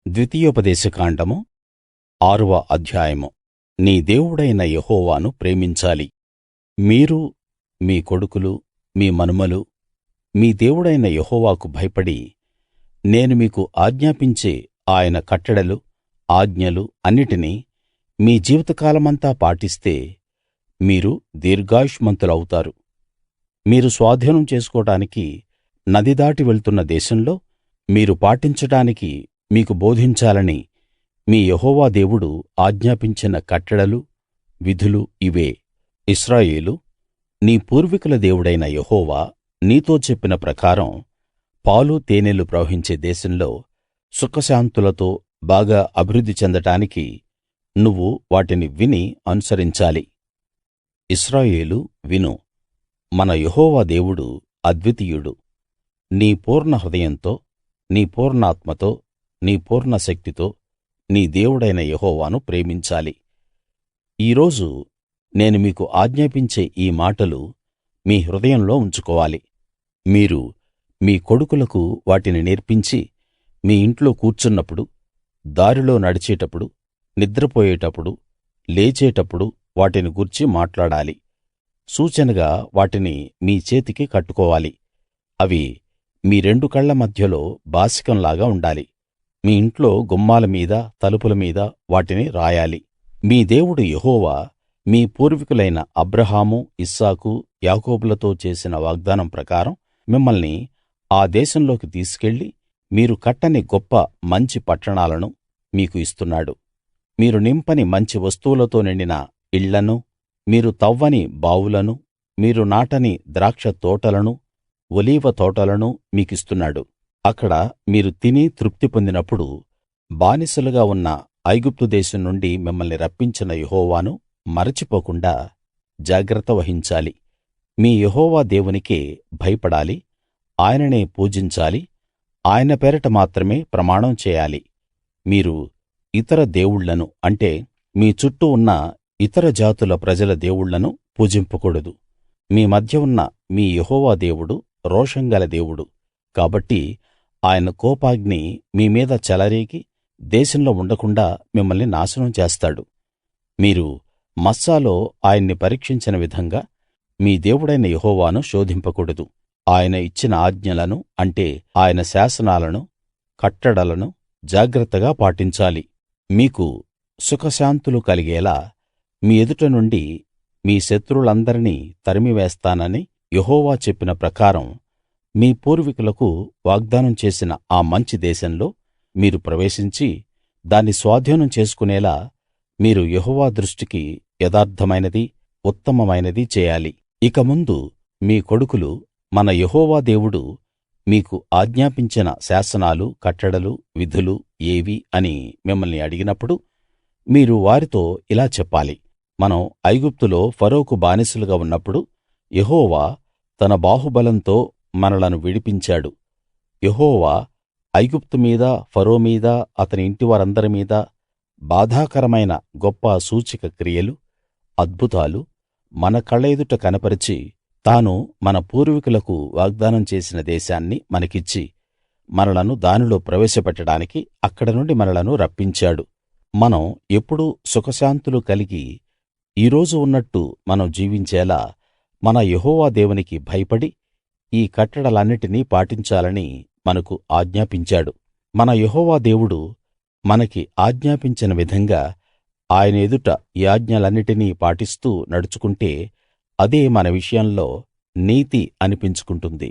ద్వితీయోపదేశకాండము 6వ అధ్యాయము. నీ దేవుడైన యెహోవాను ప్రేమించాలి. మీరు, మీ కొడుకులు, మీ మనుమలు మీ దేవుడైన యెహోవాకు భయపడి, నేను మీకు ఆజ్ఞాపించే ఆయన కట్టడలు, ఆజ్ఞలు అన్నిటినీ మీ జీవితకాలమంతా పాటిస్తే మీరు దీర్ఘాయుష్మంతులవుతారు. మీరు స్వాధీనం చేసుకోడానికి నది దాటి వెళ్తున్న దేశంలో మీరు పాటించడానికి మీకు బోధించాలని మీ యెహోవా దేవుడు ఆజ్ఞాపించిన కట్టడలు, విధులు ఇవే. ఇశ్రాయేలూ, నీ పూర్వీకుల దేవుడైన యెహోవా నీతో చెప్పిన ప్రకారం పాలు తేనెలు ప్రవహించే దేశంలో సుఖశాంతులతో బాగా అభివృద్ధి చెందడానికి నువ్వు వాటిని విని అనుసరించాలి. ఇశ్రాయేలూ విను, మన యెహోవా దేవుడు అద్వితీయుడు. నీ పూర్ణ హృదయంతో, నీ పూర్ణాత్మతో, నీ పూర్ణ శక్తితో నీ దేవుడైన యెహోవాను ప్రేమించాలి. ఈ రోజు నేను మీకు ఆజ్ఞాపించే ఈ మాటలు మీ హృదయంలో ఉంచుకోవాలి. మీరు మీ కొడుకులకు వాటిని నేర్పించి మీ ఇంట్లో కూర్చున్నప్పుడు, దారిలో నడిచేటప్పుడు, నిద్రపోయేటప్పుడు, లేచేటప్పుడు వాటిని గూర్చి మాట్లాడాలి. సూచనగా వాటిని మీ చేతికి కట్టుకోవాలి. అవి మీ రెండు కళ్ళ మధ్యలో బాసికంలాగా ఉండాలి. మీ ఇంట్లో గుమ్మాల మీద, తలుపుల మీద వాటిని రాయాలి. మీ దేవుడు యెహోవా మీ పూర్వీకులైన అబ్రాహాము, ఇస్సాకు, యాకోబులతో చేసిన వాగ్దానం ప్రకారం మిమ్మల్ని ఆ దేశంలోకి తీసుకెళ్ళి మీరు కట్టని గొప్ప మంచి పట్టణాలను మీకు ఇస్తున్నాడు. మీరు నింపని మంచి వస్తువులతో నిండిన ఇళ్ళను, మీరు తవ్వని బావులను, మీరు నాటని ద్రాక్ష తోటలను, ఒలీవ తోటలను మీకిస్తున్నాడు. అక్కడ మీరు తిని తృప్తి పొందినప్పుడు బానిసలుగా ఉన్న ఐగుప్తు దేశం నుండి మిమ్మల్ని రప్పించిన యెహోవాను మరచిపోకుండా జాగ్రత్త వహించాలి. మీ యెహోవా దేవునికే భయపడాలి, ఆయననే పూజించాలి, ఆయన పేరట మాత్రమే ప్రమాణం చేయాలి. మీరు ఇతర దేవుళ్ళను, అంటే మీ చుట్టూ ఉన్న ఇతర జాతుల ప్రజల దేవుళ్ళను పూజింపకూడదు. మీ మధ్య ఉన్న మీ యెహోవా దేవుడు రోషం గల దేవుడు కాబట్టి ఆయన కోపాగ్ని మీ మీద చెలరేగి దేశంలో ఉండకుండాా మిమ్మల్ని నాశనం చేస్తాడు. మీరు మస్సాలో ఆయన్ని పరీక్షించిన విధంగా మీ దేవుడైన యెహోవాను శోధింపకూడదు. ఆయన ఇచ్చిన ఆజ్ఞలను, అంటే ఆయన శాసనాలను, కట్టడలను జాగ్రత్తగా పాటించాలి. మీకు సుఖశాంతులు కలిగేలా మీ ఎదుట నుండి మీ శత్రువులందరినీ తరిమివేస్తానని యెహోవా చెప్పిన ప్రకారం మీ పూర్వీకులకు వాగ్దానం చేసిన ఆ మంచి దేశంలో మీరు ప్రవేశించి దాన్ని స్వాధీనం చేసుకునేలా మీరు యెహోవా దృష్టికి యథార్థమైనది, ఉత్తమమైనది చేయాలి. ఇక ముందు మీ కొడుకులు మన యెహోవా దేవుడు మీకు ఆజ్ఞాపించిన శాసనాలు, కట్టడలు, విధులు ఏవి అని మిమ్మల్ని అడిగినప్పుడు మీరు వారితో ఇలా చెప్పాలి. మనం ఐగుప్తులో ఫరోకు బానిసలుగా ఉన్నప్పుడు యెహోవా తన బాహుబలంతో మనలను విడిపించాడు. యెహోవా ఐగుప్తు మీద, ఫరో మీద, అతని ఇంటివారందరి మీద బాధాకరమైన గొప్ప సూచక క్రియలు, అద్భుతాలు మన కళ్ళ ఎదుట కనపరిచి తాను మన పూర్వీకులకు వాగ్దానం చేసిన దేశాన్ని మనకిచ్చి మనలను దానిలో ప్రవేశపెట్టడానికి అక్కడ నుండి మనలను రప్పించాడు. మనం ఎప్పుడూ సుఖశాంతులు కలిగి ఈ రోజు ఉన్నట్టు మనం జీవించేలా మన యెహోవా దేవునికి భయపడి ఈ కట్టడలన్నిటినీ పాటించాలని మనకు ఆజ్ఞాపించాడు. మన యెహోవా దేవుడు మనకి ఆజ్ఞాపించిన విధంగా ఆయన ఎదుట ఈ ఆజ్ఞలన్నిటినీ పాటిస్తూ నడుచుకుంటే అదే మన విషయంలో నీతి అనిపించుకుంటుంది.